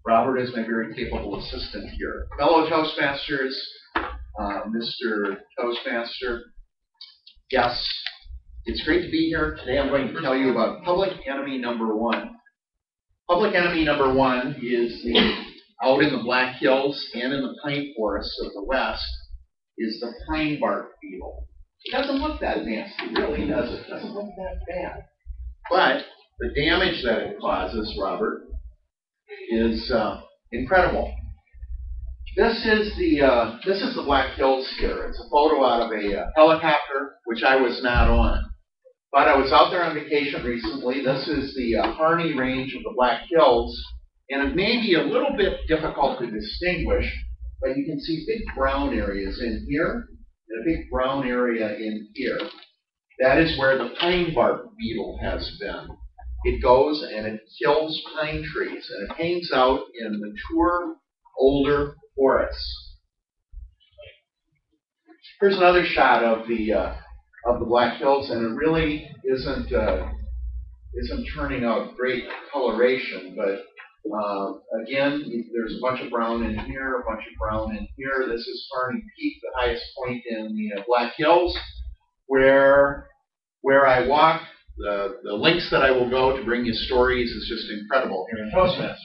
Robert is my very capable assistant here. Fellow Toastmasters, Mr. Toastmaster, yes, it's great to be here. Today I'm going to tell you about public enemy number one. Public enemy number one is out in the Black Hills and in the pine forests of the West is the pine bark beetle. It doesn't look that nasty, really, does it? It doesn't look that bad. But the damage that it causes, Robert, is incredible. This is the Black Hills here. It's a photo out of a helicopter, which I was not on. But I was out there on vacation recently. This is the Harney Range of the Black Hills, and it may be a little bit difficult to distinguish, but you can see big brown areas in here and a big brown area in here. That is where the pine bark beetle has been. It goes and it kills pine trees, and it hangs out in mature, older forests. Here's another shot of the Black Hills, and it really isn't turning out great coloration, but again, there's a bunch of brown in here, a bunch of brown in here. This is Harney Peak, the highest point in the Black Hills, where I walk. The links that I will go to bring you stories is just incredible here in Toastmasters.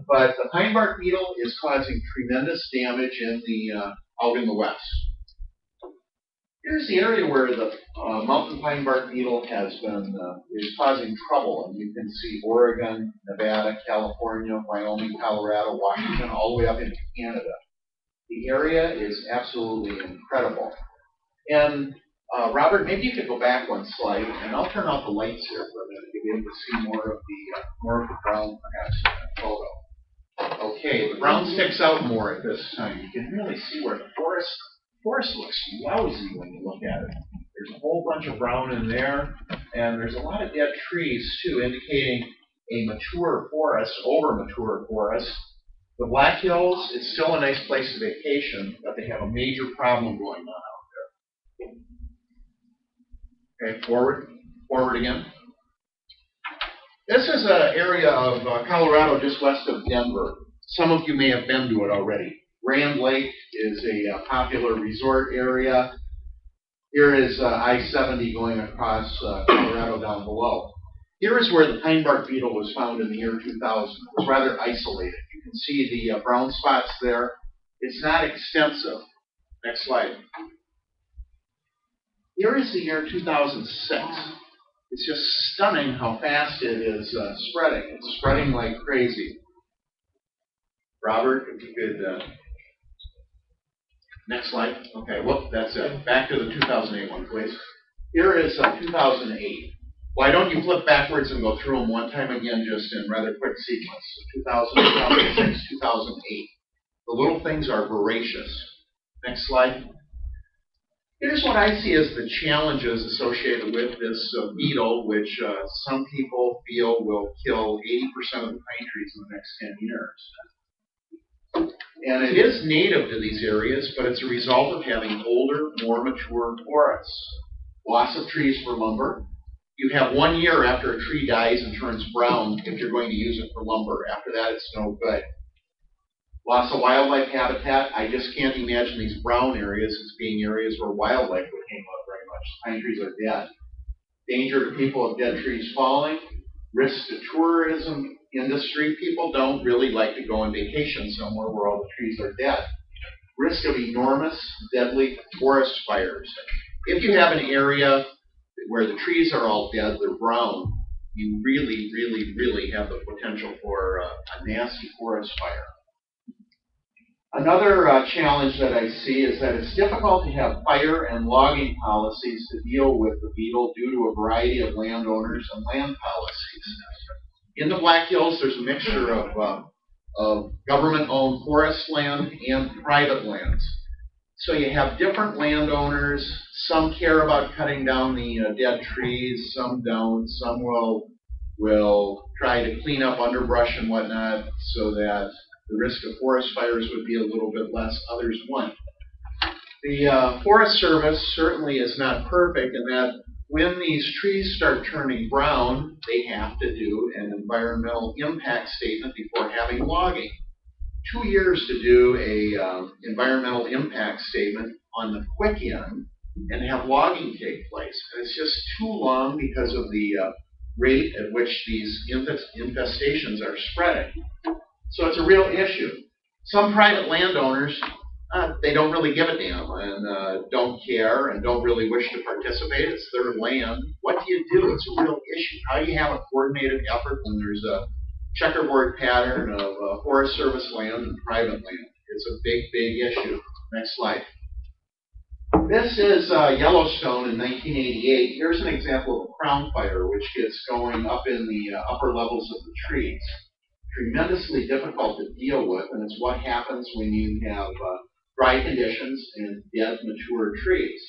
But the pine bark beetle is causing tremendous damage in out in the West. Here's the area where the mountain pine bark beetle is causing trouble, and you can see Oregon, Nevada, California, Wyoming, Colorado, Washington, all the way up into Canada. The area is absolutely incredible. And Robert, maybe you could go back one slide, and I'll turn off the lights here for a minute to be able to see more of the brown, perhaps, in that photo. Okay, the brown sticks out more at this time. You can really see where the forest looks lousy when you look at it. There's a whole bunch of brown in there, and there's a lot of dead trees too, indicating a mature forest, over-mature forest. The Black Hills is still a nice place to vacation, but they have a major problem going on out there. Okay, forward again. This is an area of Colorado just west of Denver. Some of you may have been to it already. Grand Lake is a popular resort area. Here is I-70 going across Colorado down below. Here is where the pine bark beetle was found in the year 2000. It was rather isolated. You can see the brown spots there. It's not extensive. Next slide. Here is the year 2006. It's just stunning how fast it is spreading. It's spreading like crazy. Robert, if you could... next slide. Okay, whoop, that's it. Back to the 2008 one, please. Here is 2008. Why don't you flip backwards and go through them one time again, just in rather quick sequence. So 2000, 2006, 2008. The little things are voracious. Next slide. Here's what I see as the challenges associated with this beetle, which some people feel will kill 80% of the pine trees in the next 10 years. And it is native to these areas, but it's a result of having older, more mature forests. Loss of trees for lumber. You have 1 year after a tree dies and turns brown if you're going to use it for lumber. After that, it's no good. Loss of wildlife habitat. I just can't imagine these brown areas as being areas where wildlife would hang out very much. Pine trees are dead. Danger to people of dead trees falling. Risk to tourism industry. People don't really like to go on vacation somewhere where all the trees are dead. Risk of enormous, deadly forest fires. If you have an area where the trees are all dead, they're brown, you really, really, really have the potential for a nasty forest fire. Another challenge that I see is that it's difficult to have fire and logging policies to deal with the beetle due to a variety of landowners and land policies. In the Black Hills, there's a mixture of government-owned forest land and private lands. So you have different landowners. Some care about cutting down the dead trees, some don't. Some will try to clean up underbrush and whatnot so that the risk of forest fires would be a little bit less. Others won't. The Forest Service certainly is not perfect in that When these trees start turning brown, they have to do an environmental impact statement before having logging. 2 years to do a environmental impact statement on the quick end and have logging take place. And it's just too long because of the rate at which these infestations are spreading. So it's a real issue. Some private landowners, they don't really give a damn and don't care and don't really wish to participate. It's their land. What do you do? It's a real issue. How do you have a coordinated effort when there's a checkerboard pattern of Forest Service land and private land? It's a big, big issue. Next slide. This is Yellowstone in 1988. Here's an example of a crown fire, which gets going up in the upper levels of the trees. Tremendously difficult to deal with, and it's what happens when you have dry conditions and dead, mature trees.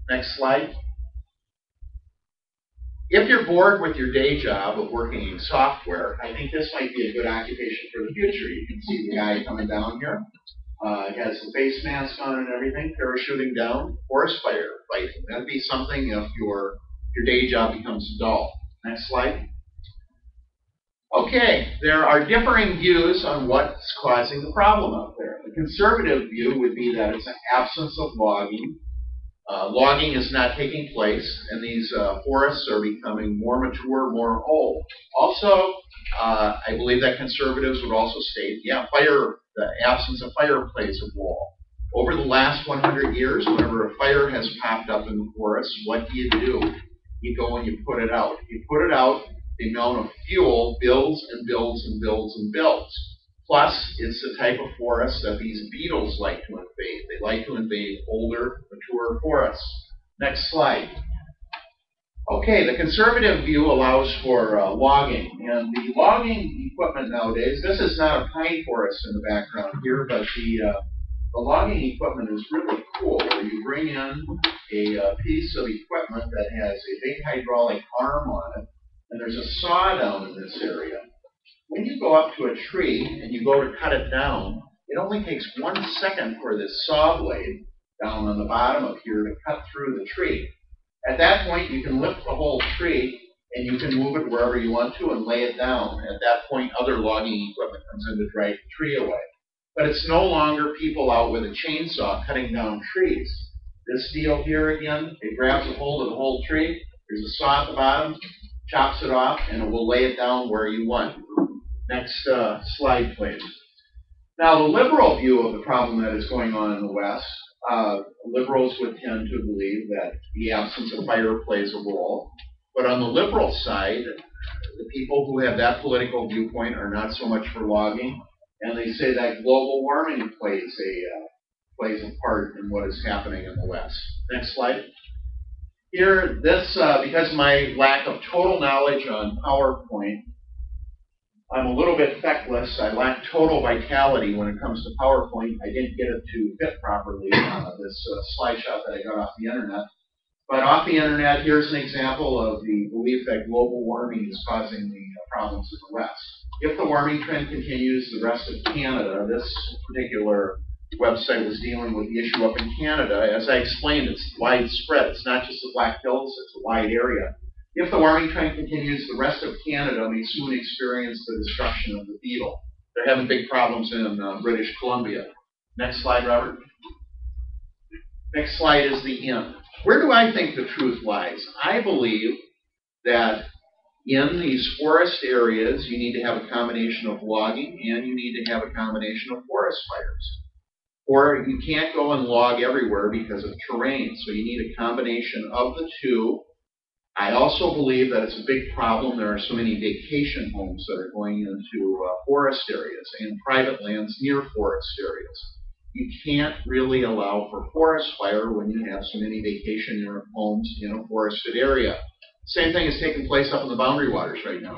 Next slide. If you're bored with your day job of working in software, I think this might be a good occupation for the future. You can see the guy coming down here. Has the face mask on and everything, parachuting down, forest fire fighting. That'd be something if your day job becomes dull. Next slide. Okay, there are differing views on what's causing the problem out there. The conservative view would be that it's an absence of logging. Logging is not taking place, and these forests are becoming more mature, more old. Also, I believe that conservatives would also state, yeah, the absence of fire plays a role. Over the last 100 years, whenever a fire has popped up in the forest, what do? You go and you put it out. If you put it out, the amount of fuel builds and builds and builds and builds. Plus, it's the type of forest that these beetles like to invade. They like to invade older, mature forests. Next slide. Okay, the conservative view allows for logging. And the logging equipment nowadays, this is not a pine forest in the background here, but the logging equipment is really cool, where you bring in a piece of equipment that has a big hydraulic arm on it, and there's a saw down in this area. When you go up to a tree and you go to cut it down, it only takes 1 second for this saw blade down on the bottom of here to cut through the tree. At that point, you can lift the whole tree and you can move it wherever you want to and lay it down. At that point, other logging equipment comes in to drag the tree away. But it's no longer people out with a chainsaw cutting down trees. This deal here again, it grabs a hold of the whole tree. There's a saw at the bottom, chops it off, and it will lay it down where you want. Next slide, please. Now, the liberal view of the problem that is going on in the West, liberals would tend to believe that the absence of fire plays a role. But on the liberal side, the people who have that political viewpoint are not so much for logging, and they say that global warming plays a part in what is happening in the West. Next slide. Here, because of my lack of total knowledge on PowerPoint, I'm a little bit feckless. I lack total vitality when it comes to PowerPoint. I didn't get it to fit properly on this slideshot that I got off the internet. But off the internet, here's an example of the belief that global warming is causing the problems in the West. If the warming trend continues, the rest of Canada, this particular website was dealing with the issue up in Canada. As I explained, it's widespread. It's not just the Black Hills, it's a wide area. If the warming trend continues, the rest of Canada may soon experience the destruction of the beetle. They're having big problems in British Columbia. Next slide, Robert. Next slide is the end. Where do I think the truth lies? I believe that in these forest areas, you need to have a combination of logging and you need to have a combination of forest fires. Or you can't go and log everywhere because of terrain, so you need a combination of the two. I also believe that it's a big problem. There are so many vacation homes that are going into forest areas and private lands near forest areas. You can't really allow for forest fire when you have so many vacation homes in a forested area. Same thing is taking place up in the Boundary Waters right now.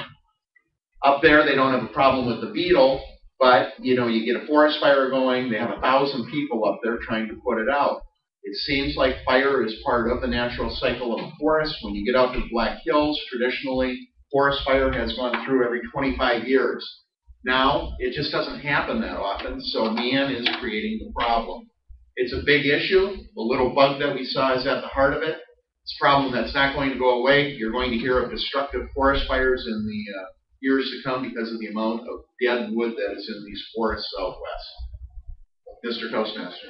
Up there, they don't have a problem with the beetle, but you get a forest fire going. They have 1,000 people up there trying to put it out. It seems like fire is part of the natural cycle of the forest. When you get out to the Black Hills, traditionally, forest fire has gone through every 25 years. Now, it just doesn't happen that often, so man is creating the problem. It's a big issue. The little bug that we saw is at the heart of it. It's a problem that's not going to go away. You're going to hear of destructive forest fires in the years to come because of the amount of dead wood that is in these forests out west. Mr. Toastmaster.